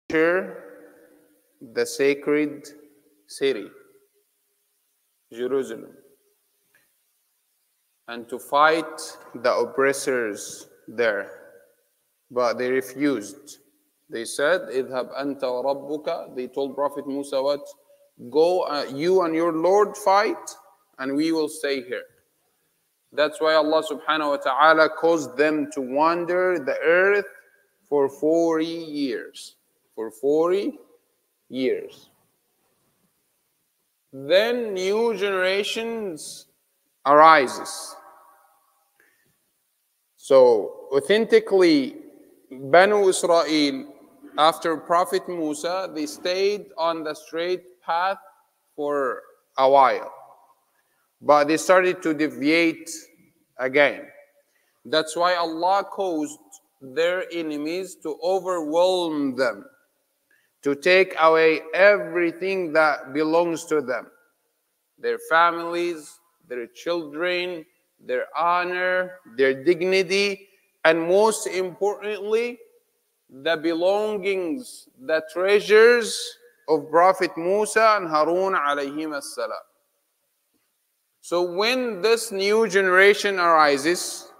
the sacred city, Jerusalem, and to fight the oppressors there. But they refused. They said, "Idhab anta wa rabbuka." They told Prophet Musa what? Go, you and your Lord fight, and we will stay here. That's why Allah subhanahu wa ta'ala caused them to wander the earth for 40 years. For 40 years. Then new generations arises. So authentically, Banu Israel, after Prophet Musa, they stayed on the straight path for a while. But they started to deviate again. That's why Allah caused their enemies to overwhelm them, to take away everything that belongs to them. Their families, their children, their honor, their dignity, and most importantly, the belongings, the treasures of Prophet Musa and Harun alayhim as-salam. So when this new generation arises,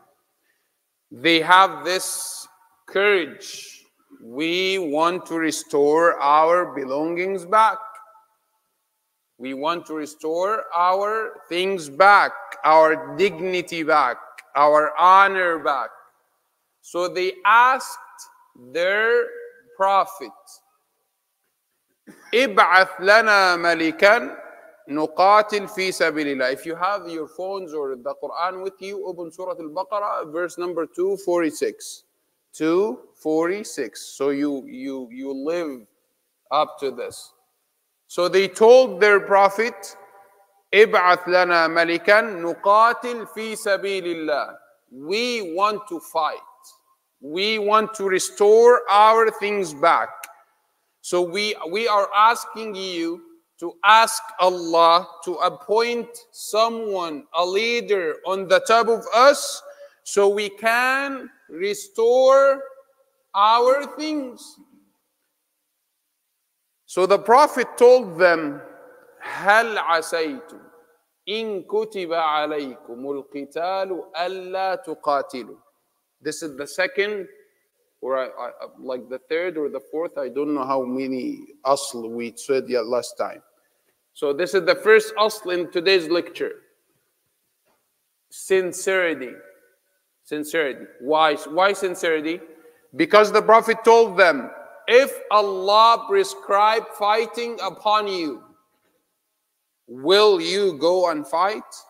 they have this courage. We want to restore our belongings back. We want to restore our things back, our dignity back, our honor back. So they asked their prophet, "Ib'ath lana malikan nuqatil fi sabilillah." If you have your phones or the Quran with you, open Surah Al-Baqarah, verse number 246. 246. So you live up to this. So they told their prophet, "Ib'ath lana malikan nuqatil fi sabilillah." We want to fight. We want to restore our things back. So we are asking you to ask Allah to appoint someone, a leader on the top of us, so we can restore our things. So the Prophet told them, هَلْ عَسَيْتُمْ إِن كُتِبَ عَلَيْكُمُ الْقِتَالُ أَلَّا تُقَاتِلُوا. This is the second, or like the third or the fourth. I don't know how many asl we said last time. So this is the first asl in today's lecture. Sincerity. Sincerity. Why sincerity? Because the Prophet told them, if Allah prescribed fighting upon you, will you go and fight?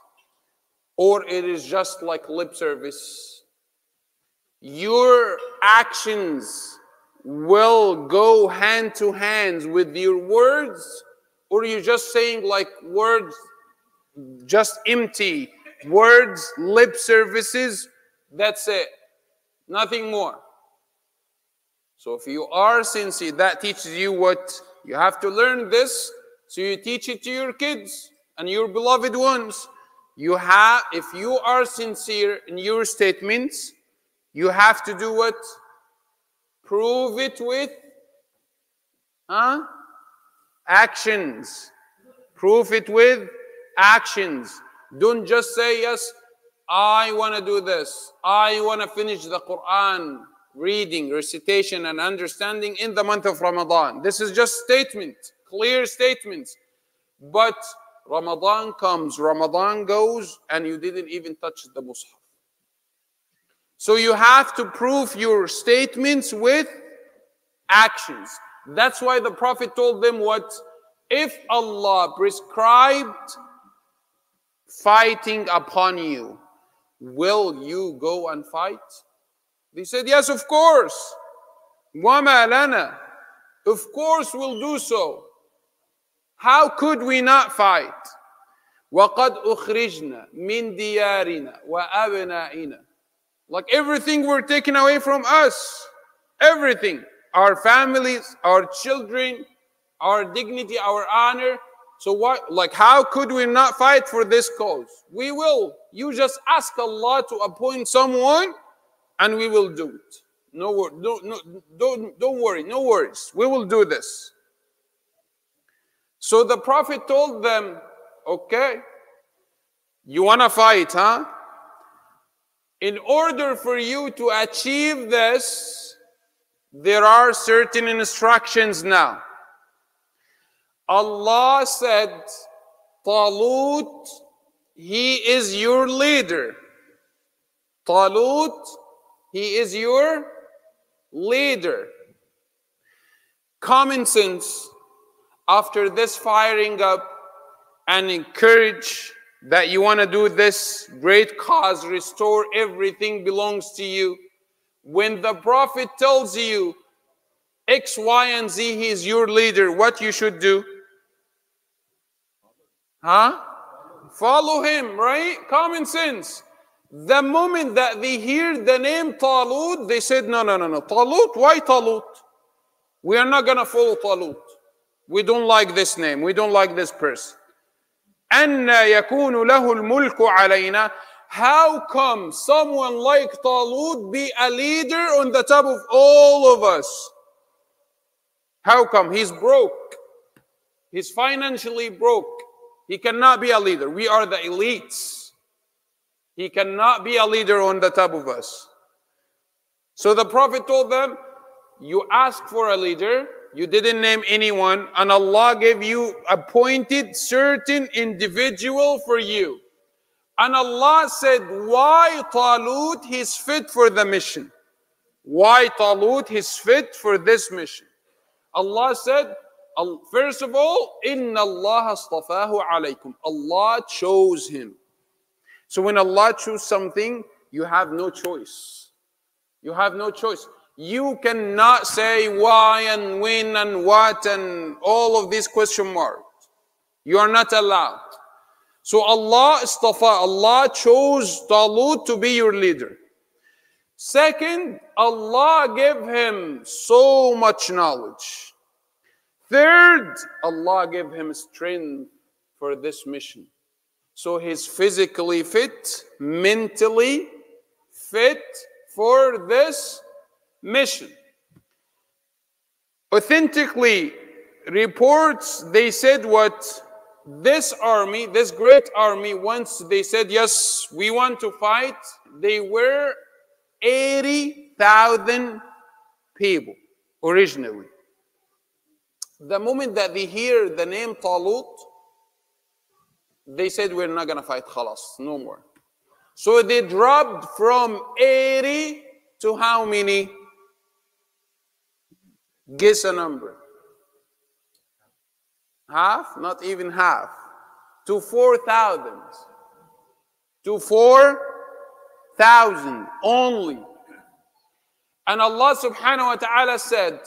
Or it is just like lip service? Your actions will go hand to hand with your words, or you're just saying like words, just empty words, lip services, that's it, nothing more. So if you are sincere, that teaches you what? You have to learn this, so you teach it to your kids and your beloved ones. If you are sincere in your statements, you have to do what? Prove it with actions. Prove it with actions. Don't just say, yes, I want to do this. I want to finish the Quran reading, recitation, and understanding in the month of Ramadan. This is just statement, clear statements. But Ramadan comes, Ramadan goes, and you didn't even touch the Mus'haf. So you have to prove your statements with actions. That's why the Prophet told them what? If Allah prescribed fighting upon you, will you go and fight? They said, yes, of course. وَمَا لَنَا. Of course we'll do so. How could we not fight? وَقَدْ أُخْرِجْنَا مِنْ دِيَارِنَا وَأَبْنَائِنَا. Like everything were taken away from us. Everything. Our families, our children, our dignity, our honor. So what? Like how could we not fight for this cause? We will. You just ask Allah to appoint someone and we will do it. Don't worry, no worries. We will do this. So the Prophet told them, okay, you want to fight, huh? In order for you to achieve this, there are certain instructions now. Allah said, Talut, he is your leader. Talut, he is your leader. Common sense, after this firing up and encourage that you want to do this great cause, restore everything belongs to you. When the Prophet tells you X, Y, and Z, he is your leader, what you should do? Huh? Follow him, right? Common sense. The moment that they hear the name Talut, they said, no. Talut? Why Talut? We are not going to follow Talut. We don't like this name. We don't like this person. أَنَّ يَكُونُ لَهُ الْمُلْكُ عَلَيْنَا. How come someone like Talut be a leader on the top of all of us? How come? He's broke. He's financially broke. He cannot be a leader. We are the elites. He cannot be a leader on the top of us. So the Prophet told them, you asked for a leader, you didn't name anyone, and Allah gave you appointed certain individual for you. And Allah said, why Talut? He's fit for the mission. Why Talut? He's fit for this mission. Allah said, first of all, Inna Allah astafahu alaykum. Allah chose him. So when Allah chooses something, you have no choice. You have no choice. You cannot say why and when and what and all of these question marks. You are not allowed. So Allah istafa, Allah chose Talut to be your leader. Second, Allah gave him so much knowledge. Third, Allah gave him strength for this mission. So he's physically fit, mentally fit for this mission. Authentically, reports, they said what? This army, this great army, once they said, yes, we want to fight, they were 80,000 people originally. The moment that they hear the name Talut, they said, we're not going to fight, khalas, no more. So they dropped from 80 to how many? Guess a number. Half? Not even half. To 4,000. To 4,000 only. And Allah subhanahu wa ta'ala said,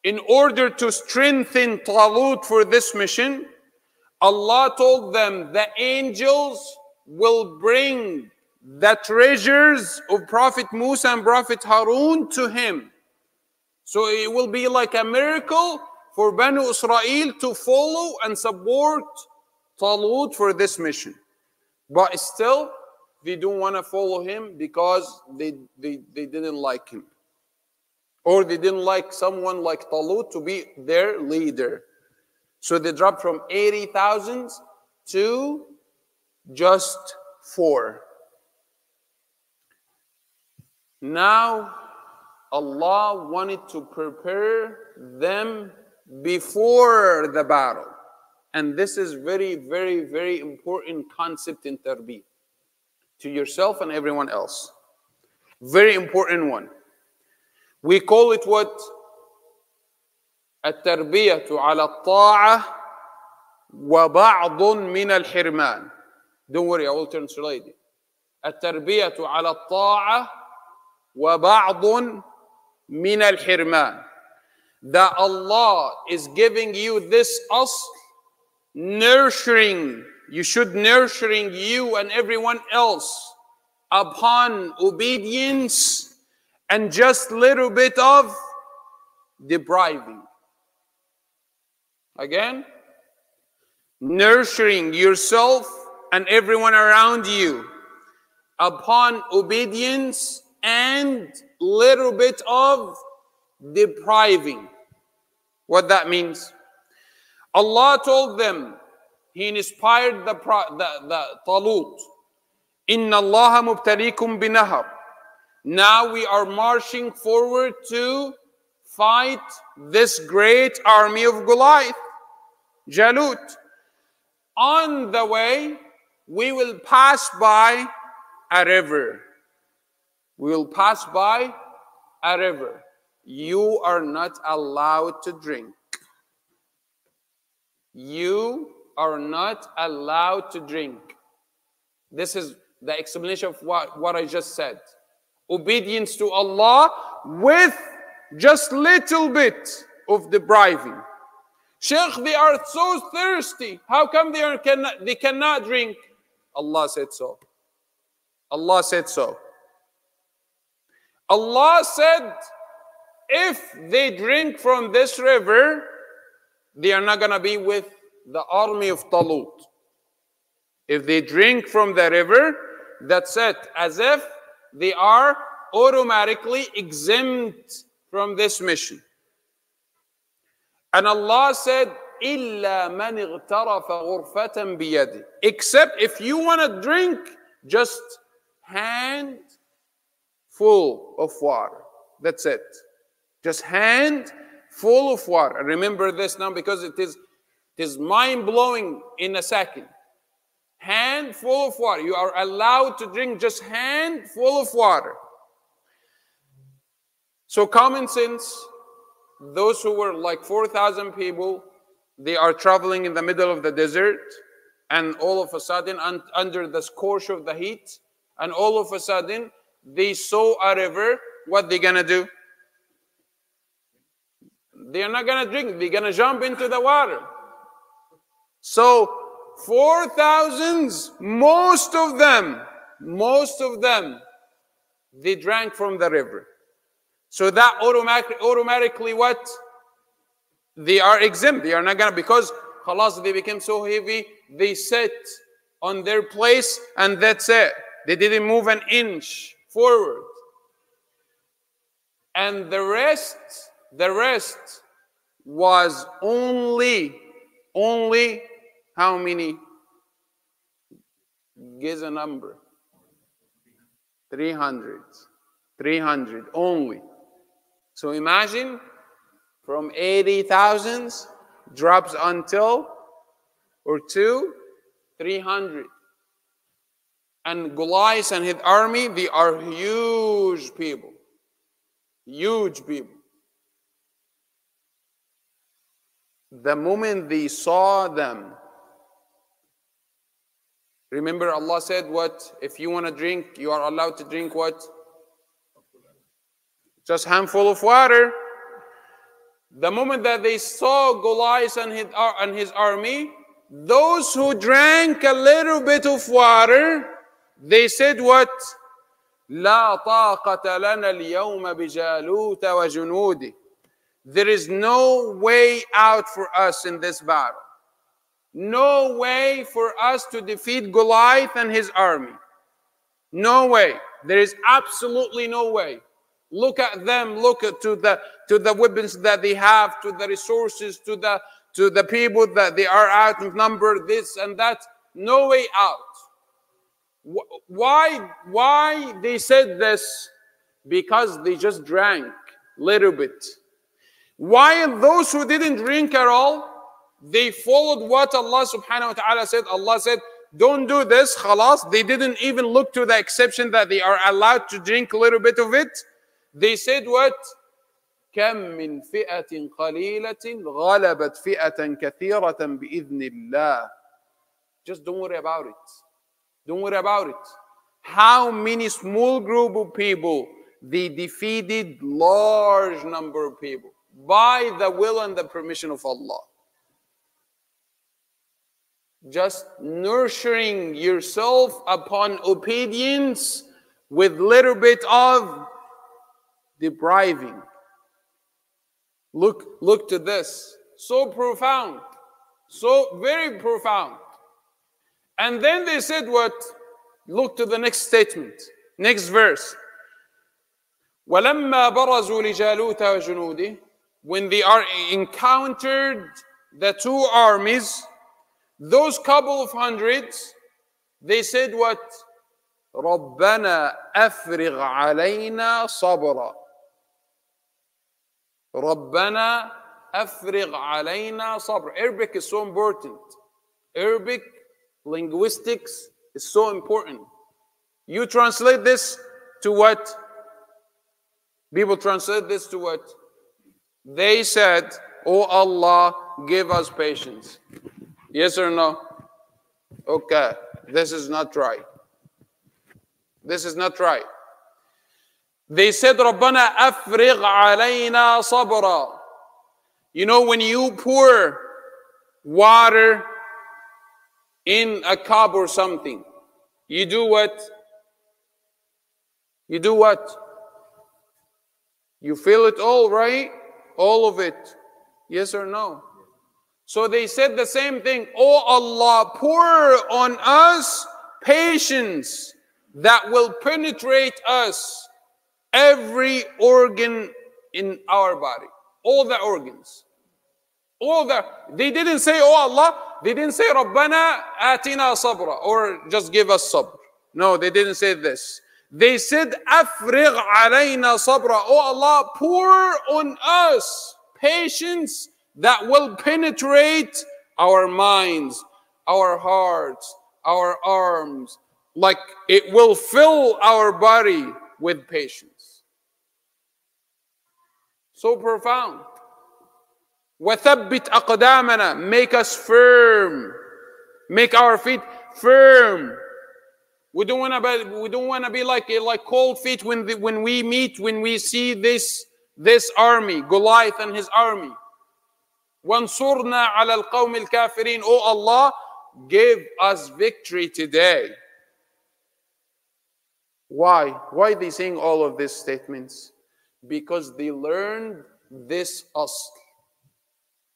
in order to strengthen Talut for this mission, Allah told them the angels will bring the treasures of Prophet Musa and Prophet Harun to him. So it will be like a miracle for Banu Israel to follow and support Talut for this mission. But still, they don't want to follow him because they didn't like him. Or they didn't like someone like Talut to be their leader. So they dropped from 80,000 to just 4. Now, Allah wanted to prepare them before the battle. And this is very, very, very important concept in tarbiyah to yourself and everyone else. Very important one. We call it what? التربية على الطاعة وبعض من الحرمان. Don't worry, I will translate it. التربية على الطاعة وبعض من الحرمان. That Allah is giving you this asl, nurturing. You should nurturing you and everyone else upon obedience and just little bit of depriving. Again, nurturing yourself and everyone around you upon obedience and little bit of depriving. What that means? Allah told them, He inspired the Talut, Inna Allah mubtalikum binahar. Now we are marching forward to fight this great army of Goliath, Jalut. On the way, we will pass by a river. We will pass by a river. You are not allowed to drink. You are not allowed to drink. This is the explanation of what I just said. Obedience to Allah with just little bit of depriving. Shaykh, they are so thirsty. How come they cannot drink? Allah said so. Allah said so. Allah said, if they drink from this river, they are not going to be with the army of Talut. If they drink from the river, that's it. As if they are automatically exempt from this mission. And Allah said, إِلَّا مَنِ اغْتَرَفَ غُرْفَةً بِيَدِهِ. Except if you want to drink, just hand full of water. That's it. Just hand full of water. Remember this now because it is mind-blowing in a second. Hand full of water. You are allowed to drink just hand full of water. So common sense, those who were like 4,000 people, they are traveling in the middle of the desert, and all of a sudden, under the scorch of the heat, and all of a sudden, they saw a river. What they gonna do? They are not gonna drink. They're gonna jump into the water. So 4,000, most of them, they drank from the river. So that automatically what? They are exempt. They are not gonna, because khalas, they became so heavy, they sat on their place and that's it. They didn't move an inch forward. And the rest was only how many? Guess a number. 300 only. So imagine from 80,000 drops until or to 300. And Goliath and his army, they are huge people. Huge people. The moment they saw them, remember Allah said what? If you want to drink, you are allowed to drink what? Just a handful of water. The moment that they saw Goliath and his army, those who drank a little bit of water, they said what? لا طاقة لنا اليوم بجالوت وجنوده. There is no way out for us in this battle. No way for us to defeat Goliath and his army. No way. There is absolutely no way. Look at them. Look to the weapons that they have, to the resources, to the people that they are out of number, this and that. No way out. Why they said this? Because they just drank a little bit. Why those who didn't drink at all, they followed what Allah subhanahu wa ta'ala said. Allah said, don't do this, khalas. They didn't even look to the exception that they are allowed to drink a little bit of it. They said what? كم من فئة قليلة غلبت فئة كثيرة بإذن الله. Just don't worry about it. Don't worry about it. How many small group of people, they defeated large number of people by the will and the permission of Allah. Just nurturing yourself upon obedience with little bit of depriving. Look to this. So profound. So very profound. And then they said what? Look to the next statement. Next verse. وَلَمَّا بَرَزُوا لِجَالُوتَ وَجُنُودِهِ, when they are encountered the two armies, those couple of hundreds, they said what? رَبَّنَا أَفْرِغْ عَلَيْنَا صَبْرًا. رَبَّنَا أَفْرِغْ عَلَيْنَا صَبْرًا. Arabic is so important. Arabic linguistics is so important. You translate this to what? People translate this to what? They said, "Oh Allah, give us patience." Yes or no? Okay, this is not right. This is not right. They said, "Rabbana afrigh alayna sabra." You know, when you pour water in a cup or something, you do what? You do what? You fill it all, right? All of it. Yes or no? So they said the same thing. "Oh Allah, pour on us patience that will penetrate us, every organ in our body." All the organs. All the, they didn't say, "Oh Allah," they didn't say, "Rabbana atina sabra," or just give us sabr. No, they didn't say this. They said, "Afrigh alayna sabra." Oh Allah, pour on us patience that will penetrate our minds, our hearts, our arms, like it will fill our body with patience. So profound. وَثَبِّتْ أَقْدَامَنَا, make us firm, make our feet firm. We don't want to be like cold feet when we see this army, Goliath and his army. وَانْصُرْنَا عَلَى الْقَوْمِ الْكَافِرِينَ. Oh Allah, give us victory today. Why? Why are they saying all of these statements? Because they learned this asl.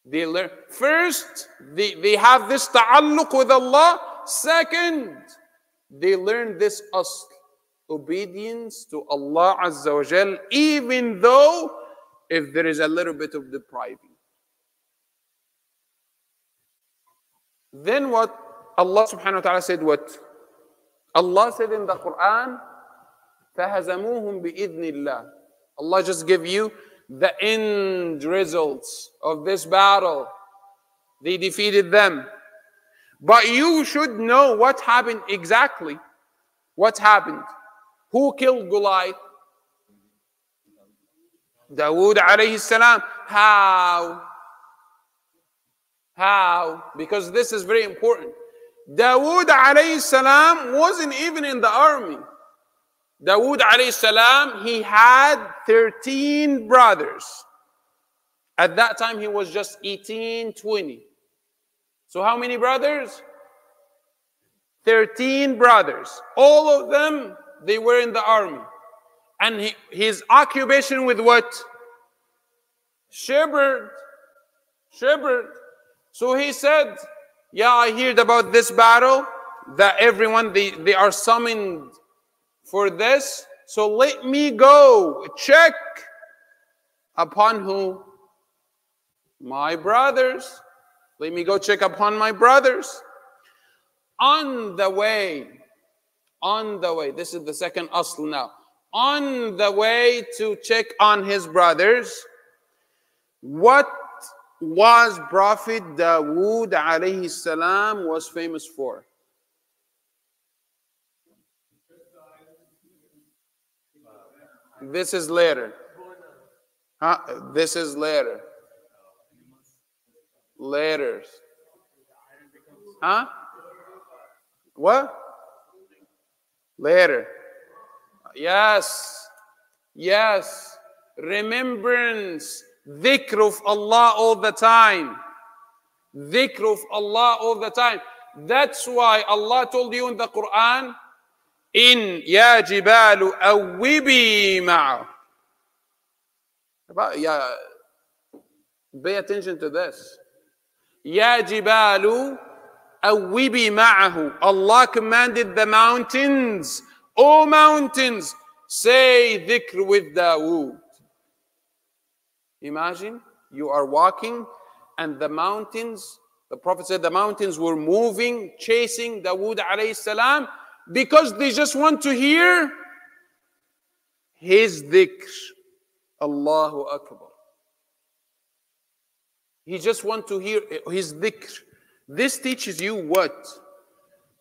They learn first, they have this ta'alluq with Allah. Second, they learn this asl, obedience to Allah Azza wa Jal, even though if there is a little bit of depriving. Then what? Allah subhanahu wa ta'ala said what? Allah said in the Quran, فَهَزَمُوهُمْ بِإِذْنِ اللَّهِ. Allah just give you the end results of this battle. They defeated them. But you should know what happened exactly. What happened? Who killed Goliath? Dawood alayhi salam. How? How? Because this is very important. Dawood alayhi salam wasn't even in the army. Dawood alayhi salam, he had 13 brothers. At that time, he was just 18, 20. So how many brothers? 13 brothers. All of them, they were in the army. And his occupation with what? Shepherd. Shepherd. So he said, "Yeah, I heard about this battle, that everyone, they are summoned for this. So let me go check upon who? My brothers. Let me go check upon my brothers." On the way, this is the second asl now. On the way to check on his brothers, what was Prophet Dawood alayhi salam was famous for? This is later. Huh? This is later. Later. Huh? What? Later. Yes. Yes. Remembrance. Dhikr of Allah all the time. Dhikr of Allah all the time. That's why Allah told you in the Quran, "In ya jibalu awwibi ma'ah." Yeah, pay attention to this. Ya jibalu awwibi ma'ahu. Allah commanded the mountains, "O mountains, Say dhikr with Dawood. Imagine you are walking and the mountains, the Prophet said the mountains were moving, chasing Dawood alayhi salam because they just want to hear his dhikr. Allahu Akbar. He just want to hear his dhikr. This teaches you what?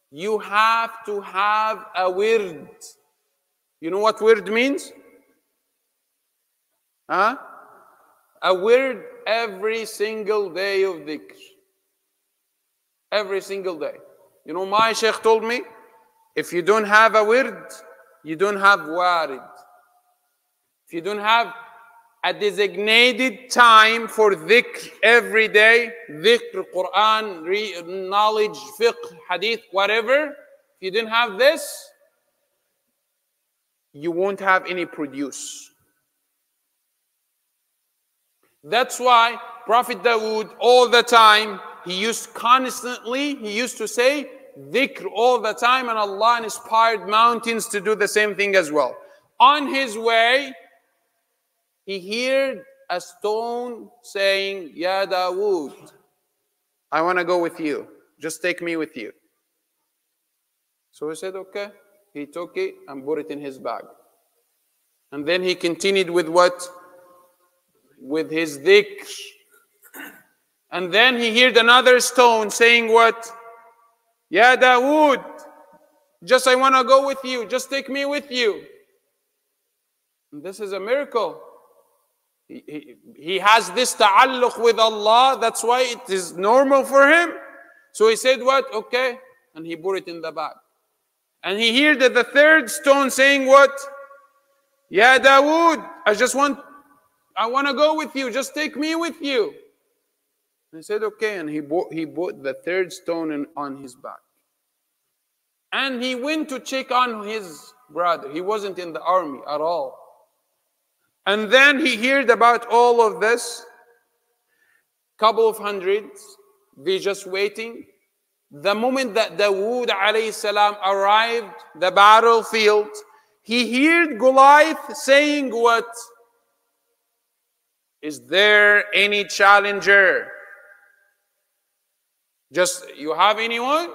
You have to have a wird. You know what wird means? Huh? A wird every single day of dhikr. Every single day. You know, my Shaykh told me, if you don't have a wird, you don't have warid. If you don't have a designated time for dhikr every day, dhikr, Quran, knowledge, fiqh, hadith, whatever, if you didn't have this, you won't have any produce. That's why Prophet Dawood all the time, he used to say dhikr all the time, and Allah inspired mountains to do the same thing as well. On his way, he heard a stone saying, Ya Dawood, I want to go with you. Just take me with you. So he said, okay. He took it and put it in his bag. And then he continued with what? With his dhikr. And then he heard another stone saying what? Ya Dawood, just I want to go with you. Just take me with you. And this is a miracle. He has this ta'alluq with Allah. That's why it is normal for him. So he said what? Okay. And he put it in the bag. And he heard that the third stone saying what? Ya Dawood, I want to go with you. Just take me with you. And he said, okay. And he put the third stone on his back. And he went to check on his brother. He wasn't in the army at all. And then he heard about all of this. Couple of hundreds, they just waiting. The moment that Dawood alayhi salam arrived, the battlefield, he heard Goliath saying what? Is there any challenger? Just, you have anyone?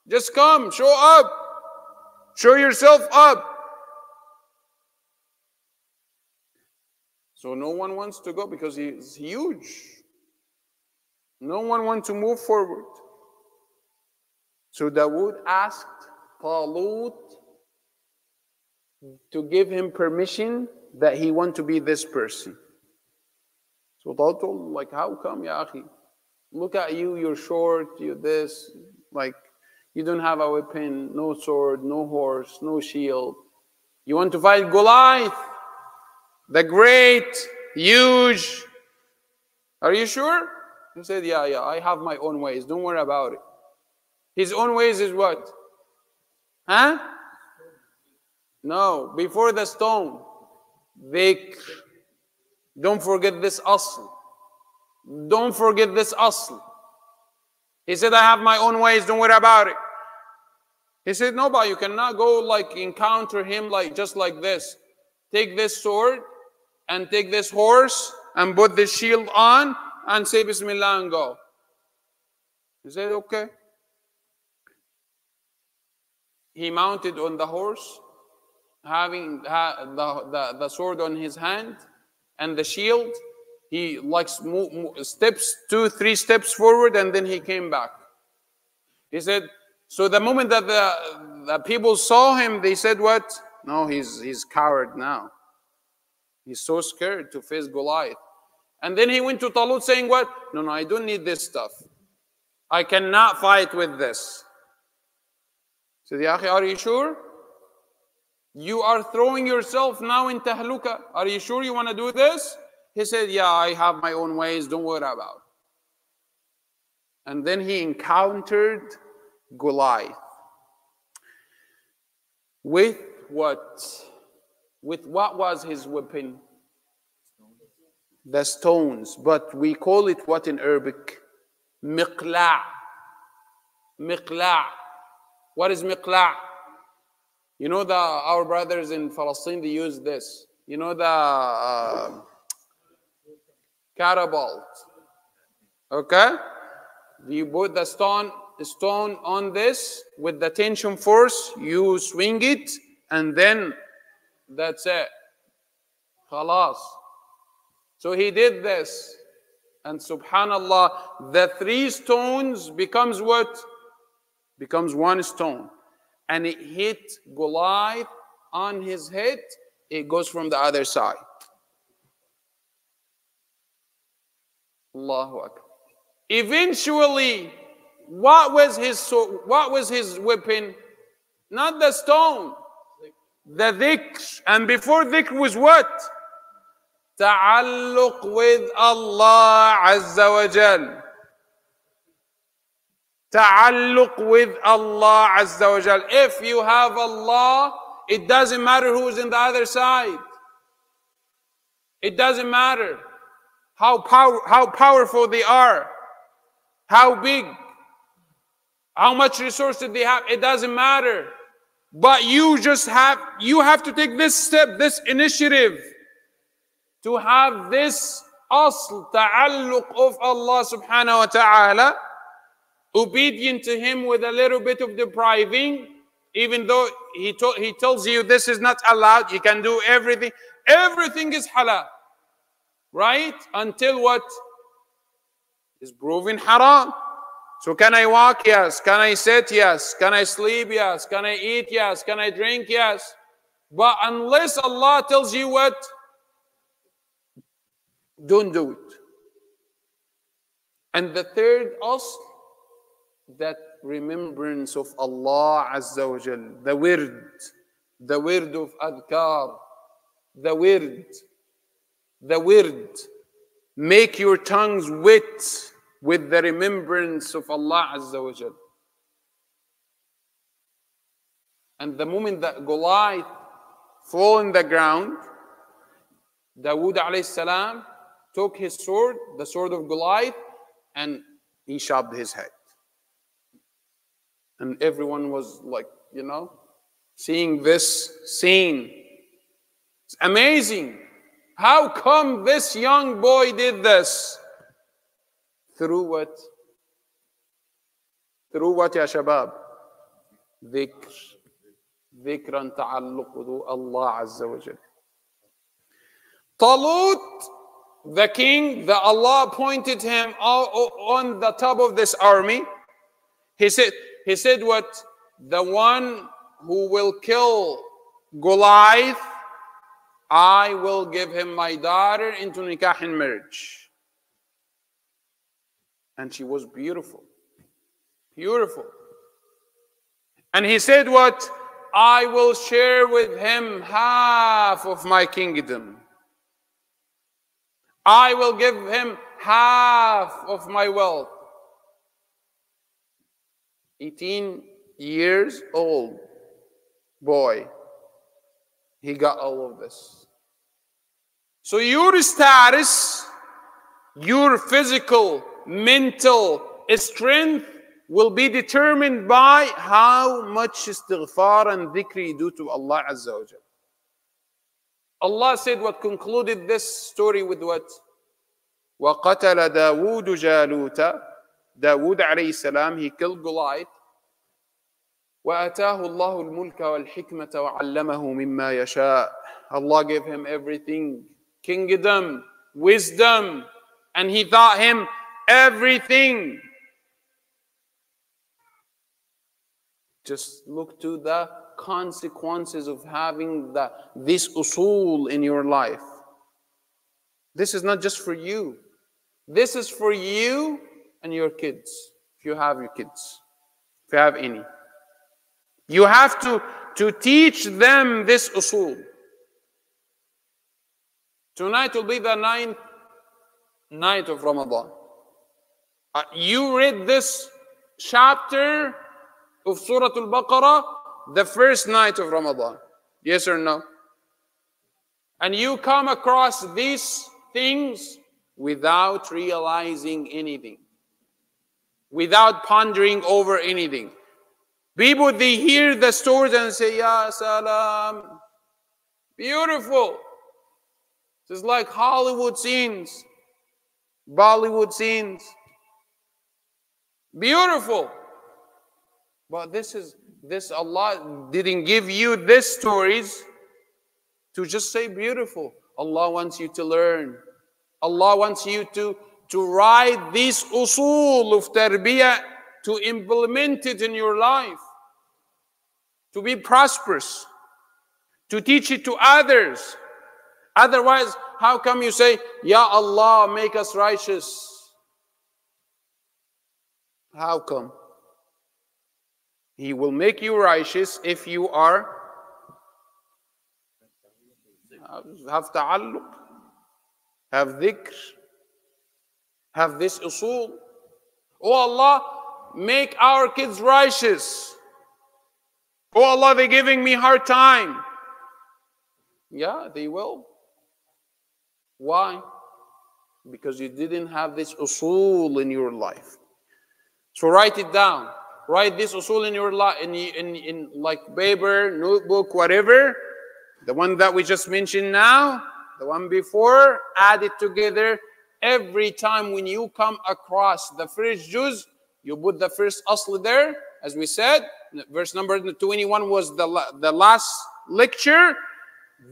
Just come, show up. Show yourself up. So no one wants to go because he is huge. No one wants to move forward. So Dawood asked Talut to give him permission that he want to be this person. So Talut told him, like, how come, ya akhi? Look at you, you're short, you're this, like, you don't have a weapon, no sword, no horse, no shield. You want to fight Goliath, the great, huge. Are you sure? He said, yeah, I have my own ways. Don't worry about it. His own ways is what? Huh? No, before the stone. Dhikr. Don't forget this asl. Don't forget this asl. He said, I have my own ways. Don't worry about it. He said, no, but you cannot go like encounter him like just like this. Take this sword and take this horse and put the shield on and say Bismillah and go. He said, okay. He mounted on the horse, having the sword on his hand and the shield. He like steps 2-3 steps forward, and then he came back. He said, so the moment that the people saw him, they said what? No, he's coward now. He's so scared to face Goliath. And then he went to Talut saying what? No, I don't need this stuff. I cannot fight with this. So the akhi, are you sure? You are throwing yourself now in tahluka. Are you sure you want to do this? He said, yeah, I have my own ways. Don't worry about it. And then he encountered Goliath. With what? With what was his weapon? The stones. But we call it what in Arabic? Miqla'. Miqla'. What is miqla'? You know our brothers in Palestine, they use this. You know the catapult. Okay? You put the stone on this with the tension force, you swing it, and then that's it. Khalas. So he did this. And subhanallah, the 3 stones becomes what? Becomes 1 stone. And it hit Goliath on his head, it goes from the other side. Allahu Akbar. Eventually, what was his weapon? Not the stone, the dhikr. And before dhikr was what? Ta'alluq with Allah Azza wa Jal. Ta'alluq with Allah Azza wa Jal. If you have Allah, it doesn't matter who's in the other side. It doesn't matter how powerful they are, how big, how much resources they have. It doesn't matter. But you have to take this step, this initiative, to have this asl, ta'alluq of Allah subhanahu wa ta'ala, obedient to Him with a little bit of depriving, even though He tells you this is not allowed, you can do everything. Everything is halal. Right? Until what? Is proven haram. So can I walk? Yes. Can I sit? Yes. Can I sleep? Yes. Can I eat? Yes. Can I drink? Yes. But unless Allah tells you what? Don't do it. And the third asl, that remembrance of Allah Azza wa Jal, the wird of adhkar, the wird. Make your tongues wet with the remembrance of Allah Azza wa Jal. And the moment that Goliath fall on the ground, Dawood alayhi salam took his sword, the sword of Goliath, and he shaved his head. And everyone was like, seeing this scene. It's amazing. How come this young boy did this? Through what? Through what, ya shabab? Dhikr. Dhikran ta'alluqu Allah Azza wa Jal. Talut, the king, that Allah appointed him on the top of this army. He said what? The one who will kill Goliath, I will give him my daughter into nikah and marriage. And she was beautiful. Beautiful. And he said what? I will share with him half of my kingdom. I will give him half of my wealth. 18 years old boy. He got all of this. So your status, your physical, mental strength will be determined by how much istighfar and dhikr you do to Allah Azza wa Jal. Allah said what concluded this story with what? وَقَتَلَ دَاوُودُ جَالُوتَ. Dawood alayhi salam, he killed Goliath. وَأَتَاهُ اللَّهُ الْمُلْكَ وَالْحِكْمَةَ وَعَلَّمَهُ مِمَّا يَشَاءُ. Allah gave him everything, kingdom, wisdom, and He taught him everything. Just look to the consequences of having this usul in your life. This is not just for you. This is for you and your kids, if you have your kids, if you have any. You have to teach them this usul. Tonight will be the 9th night of Ramadan. You read this chapter of Surah Al-Baqarah the first night of Ramadan. Yes or no? And you come across these things without realizing anything, without pondering over anything. People, they hear the stories and say, Ya salam, beautiful. It's like Hollywood scenes, Bollywood scenes. Beautiful. But this Allah didn't give you these stories to just say beautiful. Allah wants you to learn. Allah wants you to write these usul of tarbiyah, to implement it in your life, to be prosperous, to teach it to others. Otherwise, how come you say, Ya Allah, make us righteous? How come? He will make you righteous if you are have ta'alluq, have dhikr, have this usul. Oh Allah, make our kids righteous. Oh Allah, they're giving me hard time. Yeah, they will. Why? Because you didn't have this usul in your life. So write it down. Write this usul in your life, in like paper, notebook, whatever. The one that we just mentioned now, the one before, add it together. Every time when you come across the first juz, you put the first asl there, as we said. Verse number 21 was the last lecture.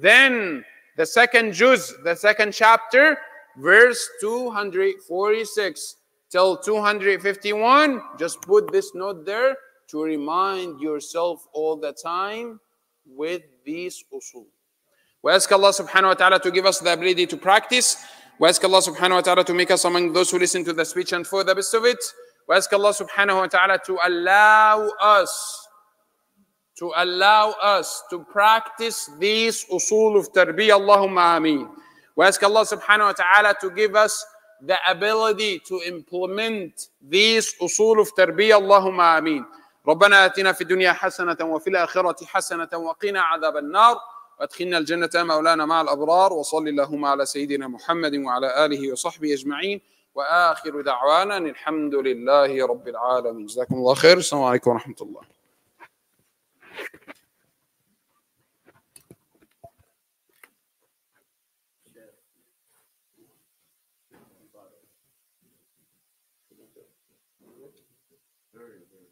Then the second juz, the second chapter, verse 246 till 251. Just put this note there to remind yourself all the time with these usul. We ask Allah subhanahu wa ta'ala to give us the ability to practice. We ask Allah subhanahu wa ta'ala to make us among those who listen to the speech and for the best of it. We ask Allah subhanahu wa ta'ala to allow us to practice these usul of tarbiyah. Allahumma ameen. We ask Allah subhanahu wa ta'ala to give us the ability to implement these usul of tarbiyah. Allahumma ameen. ربنا آتنا في الدنيا حسنة وفي الآخرة حسنة وقنا عذاب النار وادخلنا الجنة مولانا مع الأبرار وصل اللهم على سيدنا محمد وعلى آله وصحبه أجمعين وآخر دعوانا الحمد لله رب العالمين. جزاكم الله خير. السلام عليكم ورحمة الله. Very, very.